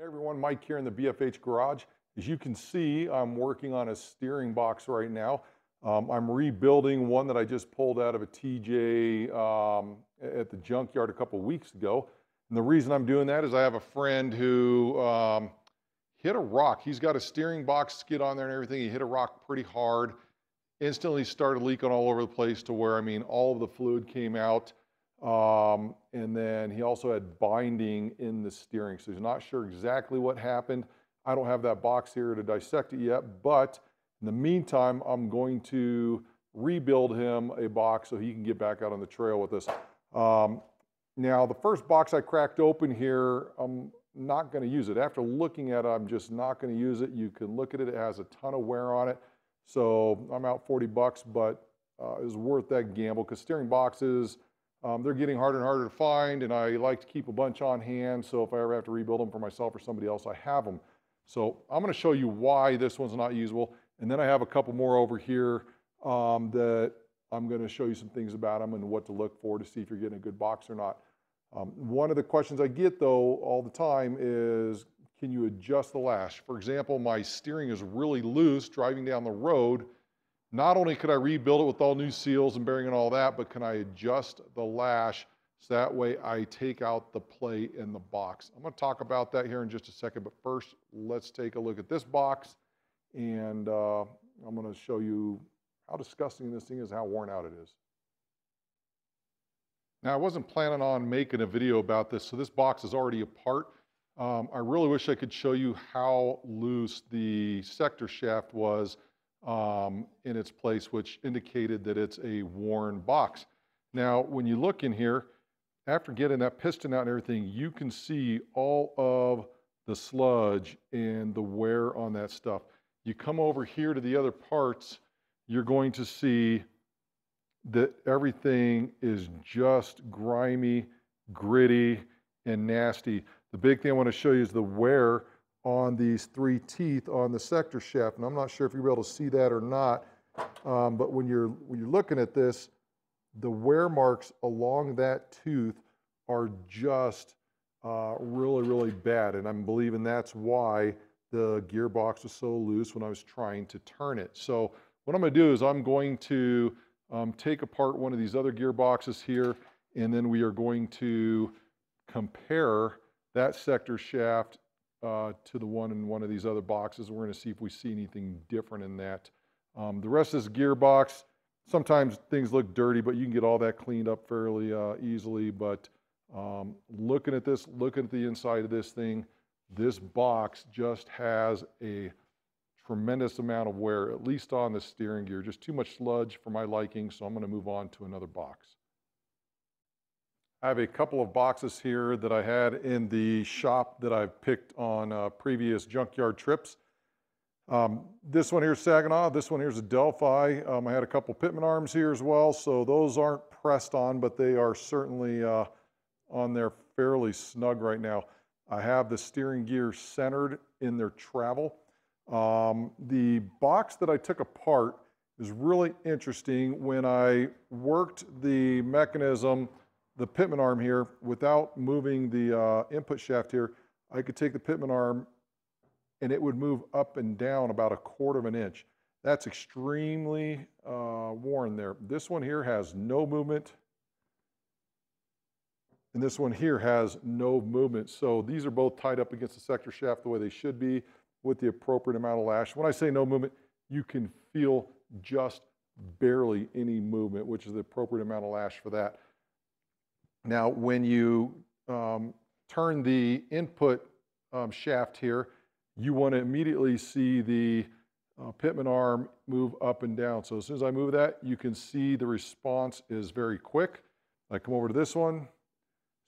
Hey everyone, Mike here in the BFH garage. As you can see, I'm working on a steering box right now. I'm rebuilding one that I just pulled out of a TJ at the junkyard a couple weeks ago. And the reason I'm doing that is I have a friend who hit a rock. He's got a steering box skid on there and everything. He hit a rock pretty hard. Instantly started leaking all over the place to where, all of the fluid came out. And then he also had binding in the steering. So he's not sure exactly what happened. I don't have that box here to dissect it yet, but in the meantime, I'm going to rebuild him a box so he can get back out on the trail with us. Now, the first box I cracked open here, I'm not going to use it. After looking at it, I'm just not going to use it. You can look at it. It has a ton of wear on it. So I'm out 40 bucks, but it was worth that gamble because steering boxes, they're getting harder and harder to find, and I like to keep a bunch on hand, so if I ever have to rebuild them for myself or somebody else, I have them. So I'm going to show you why this one's not usable, and then I have a couple more over here that I'm going to show you some things about them and what to look for to see if you're getting a good box or not. One of the questions I get, though, all the time is, can you adjust the lash? For example, my steering is really loose driving down the road. Not only could I rebuild it with all new seals and bearing and all that, but can I adjust the lash so that way I take out the plate in the box? I'm going to talk about that here in just a second, but first let's take a look at this box, and I'm going to show you how disgusting this thing is, how worn out it is. Now, I wasn't planning on making a video about this, so this box is already apart. I really wish I could show you how loose the sector shaft was in its place, which indicated that it's a worn box. Now, when you look in here, after getting that piston out and everything, you can see all of the sludge and the wear on that stuff. You come over here to the other parts, you're going to see that everything is just grimy, gritty, and nasty. The big thing I want to show you is the wear on these three teeth on the sector shaft, and I'm not sure if you'll be able to see that or not, but when you're looking at this, the wear marks along that tooth are just really, really bad, and I'm believing that's why the gearbox was so loose when I was trying to turn it. So what I'm going to do is I'm going to take apart one of these other gearboxes here, and then we are going to compare that sector shaft to the one in one of these other boxes. We're going to see if we see anything different in that. The rest of this gearbox, sometimes things look dirty, but you can get all that cleaned up fairly easily. But looking at this, looking at the inside of this thing, this box just has a tremendous amount of wear, at least on the steering gear. Just too much sludge for my liking, so I'm going to move on to another box. I have a couple of boxes here that I had in the shop that I've picked on previous junkyard trips. This one here is Saginaw, this one here is a Delphi. I had a couple Pitman arms here as well, so those aren't pressed on, but they are certainly on there fairly snug right now. I have the steering gear centered in their travel. The box that I took apart is really interesting. When I worked the mechanism, the Pitman arm here, without moving the input shaft here, I could take the Pitman arm and it would move up and down about 1/4 of an inch. That's extremely worn there. This one here has no movement, and this one here has no movement. So these are both tied up against the sector shaft the way they should be with the appropriate amount of lash. When I say no movement, you can feel just barely any movement, which is the appropriate amount of lash for that. Now, when you turn the input shaft here, you want to immediately see the Pitman arm move up and down. So as soon as I move that, you can see the response is very quick. I come over to this one,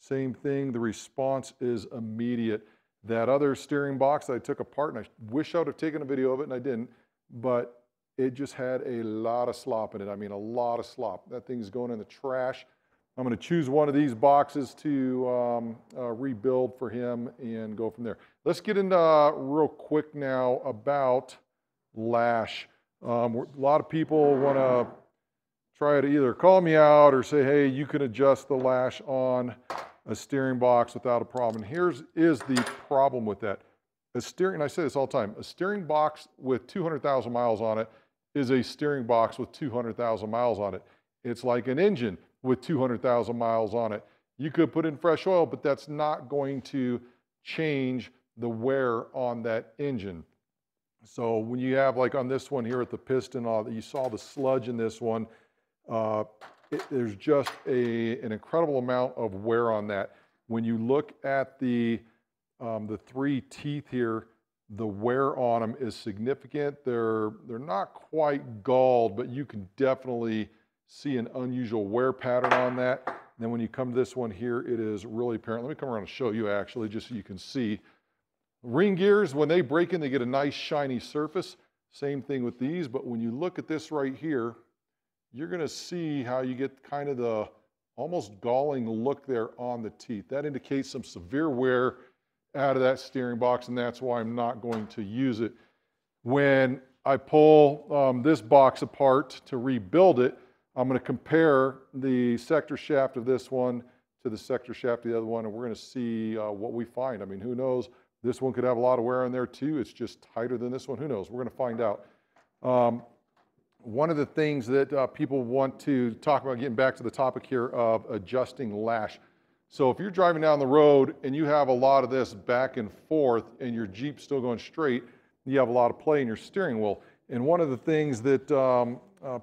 same thing, the response is immediate. That other steering box that I took apart, and I wish I would have taken a video of it and I didn't, but it just had a lot of slop in it. A lot of slop. That thing's going in the trash. I'm going to choose one of these boxes to rebuild for him and go from there. Let's get into real quick now about lash. A lot of people want to try to either call me out or say, hey, you can adjust the lash on a steering box without a problem. And here's the problem with that. And I say this all the time, a steering box with 200,000 miles on it is a steering box with 200,000 miles on it. It's like an engine with 200,000 miles on it. You could put in fresh oil, but that's not going to change the wear on that engine. So when you have, like on this one here at the piston, you saw the sludge in this one, there's just an incredible amount of wear on that. When you look at the three teeth here, the wear on them is significant. They're not quite galled, but you can definitely see an unusual wear pattern on that. And then when you come to this one here, it is really apparent. Let me come around and show you actually, just so you can see. Ring gears, when they break in, they get a nice shiny surface. Same thing with these, but when you look at this right here, you're gonna see how you get kind of the almost galling look there on the teeth. That indicates some severe wear out of that steering box, and that's why I'm not going to use it. When I pull this box apart to rebuild it, I'm going to compare the sector shaft of this one to the sector shaft of the other one, and we're going to see what we find. I mean, who knows? This one could have a lot of wear in there too. It's just tighter than this one. Who knows? We're going to find out. One of the things that people want to talk about, getting back to the topic here of adjusting lash. So if you're driving down the road and you have a lot of this back and forth and your Jeep's still going straight, you have a lot of play in your steering wheel. And one of the things that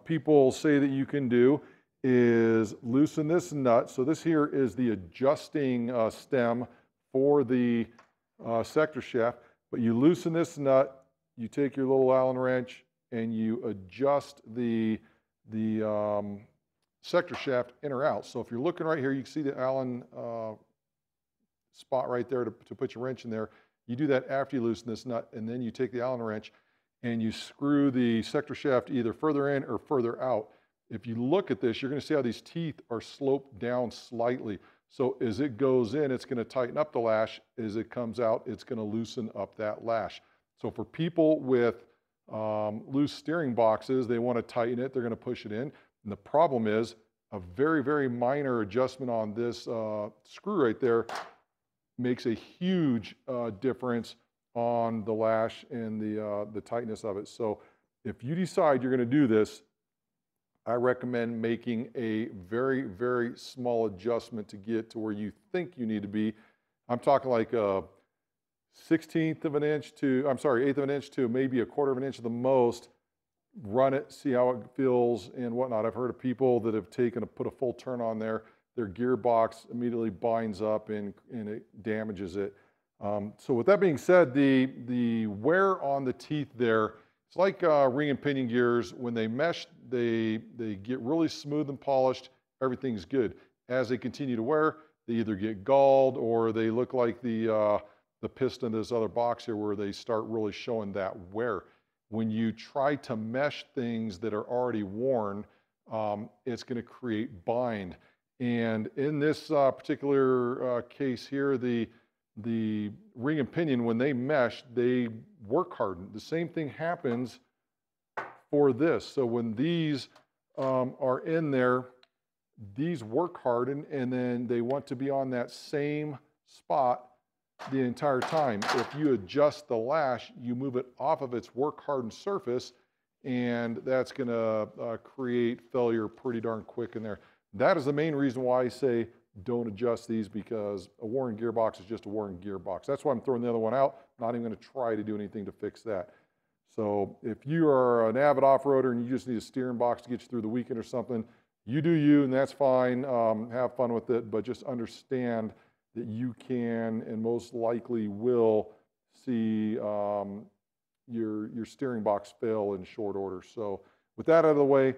people say that you can do is loosen this nut. So this here is the adjusting stem for the sector shaft, but you loosen this nut, you take your little Allen wrench and you adjust the sector shaft in or out. So if you're looking right here, you can see the Allen spot right there to put your wrench in there. You do that after you loosen this nut, and then you take the Allen wrench and you screw the sector shaft either further in or further out. If you look at this, you're going to see how these teeth are sloped down slightly. So as it goes in, it's going to tighten up the lash. As it comes out, it's going to loosen up that lash. So for people with loose steering boxes, they want to tighten it, they're going to push it in. And the problem is a very, very minor adjustment on this screw right there makes a huge difference on the lash and the tightness of it. So if you decide you're going to do this, I recommend making a very, very small adjustment to get to where you think you need to be. I'm talking like a 1/16 of an inch to, I'm sorry, 1/8 of an inch to maybe 1/4 of an inch at the most. Run it, see how it feels and whatnot. I've heard of people that have put a full turn on there. Their gearbox immediately binds up and it damages it. So with that being said, the wear on the teeth there, it's like ring and pinion gears. When they mesh, they get really smooth and polished. Everything's good. As they continue to wear, they either get galled or they look like the piston of this other box here, where they start really showing that wear. When you try to mesh things that are already worn, it's going to create bind. And in this particular case here, the ring and pinion, when they mesh, they work harden. The same thing happens for this. So when these are in there, these work harden, and then they want to be on that same spot the entire time. If you adjust the lash, you move it off of its work hardened surface, and that's going to create failure pretty darn quick in there. That is the main reason why I say don't adjust these, because a worn gearbox is just a worn gearbox. That's why I'm throwing the other one out. Not even going to try to do anything to fix that. So if you are an avid off-roader and you just need a steering box to get you through the weekend or something, you do you, and that's fine. Have fun with it, but just understand that you can and most likely will see your steering box fail in short order. So with that out of the way,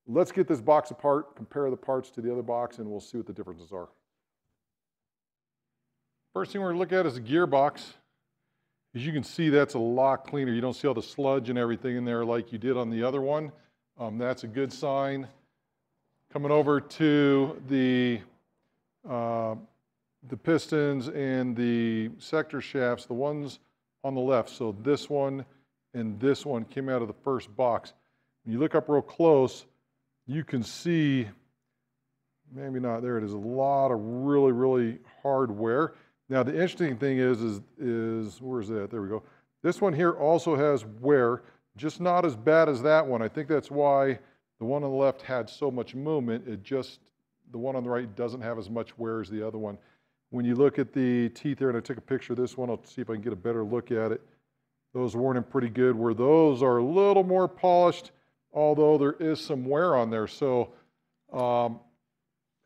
let's get this box apart, compare the parts to the other box, and we'll see what the differences are. First thing we're going to look at is the gearbox. As you can see, that's a lot cleaner. You don't see all the sludge and everything in there like you did on the other one. That's a good sign. Coming over to the pistons and the sector shafts, the ones on the left, so this one and this one came out of the first box. When you look up real close, you can see maybe not, there it is, a lot of really, really hard wear. Now the interesting thing is where is that? There we go. This one here also has wear, just not as bad as that one. I think that's why the one on the left had so much movement. The one on the right doesn't have as much wear as the other one. When you look at the teeth there, and I took a picture of this one, I'll see if I can get a better look at it. Those worn in pretty good, where those are a little more polished, although there is some wear on there. So, I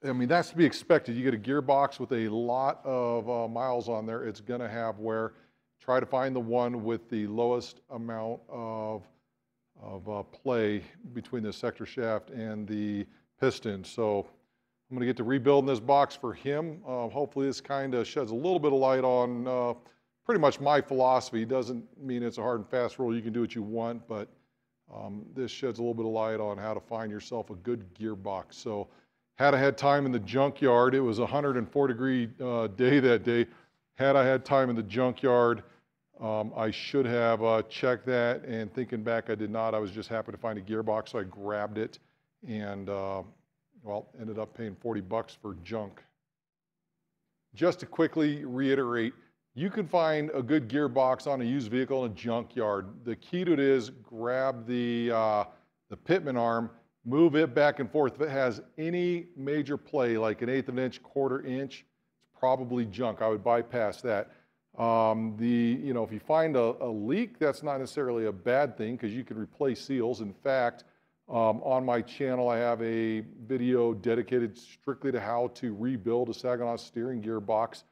mean, that's to be expected. You get a gearbox with a lot of miles on there, it's gonna have wear. Try to find the one with the lowest amount of play between the sector shaft and the piston. So I'm gonna get to rebuilding this box for him. Hopefully this kind of sheds a little bit of light on pretty much my philosophy. It doesn't mean it's a hard and fast rule, you can do what you want, but this sheds a little bit of light on how to find yourself a good gearbox. So had I had time in the junkyard, it was a 104-degree day that day. Had I had time in the junkyard, I should have checked that, and thinking back, I did not. I was just happy to find a gearbox, so I grabbed it, and well, ended up paying 40 bucks for junk. Just to quickly reiterate, you can find a good gearbox on a used vehicle in a junkyard. The key to it is grab the pitman arm, move it back and forth. If it has any major play, like an 1/8 of an inch, 1/4 inch, it's probably junk. I would bypass that. You know, if you find a leak, that's not necessarily a bad thing because you can replace seals. In fact, on my channel, I have a video dedicated strictly to how to rebuild a Saginaw steering gearbox,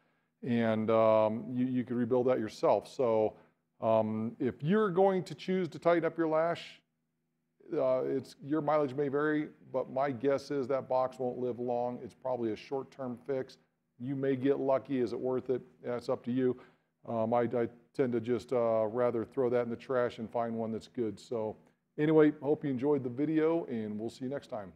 and you can rebuild that yourself. So if you're going to choose to tighten up your lash, your mileage may vary, but my guess is that box won't live long. It's probably a short-term fix. You may get lucky. Is it worth it? That's up to you. I tend to just rather throw that in the trash and find one that's good. So anyway, hope you enjoyed the video, and we'll see you next time.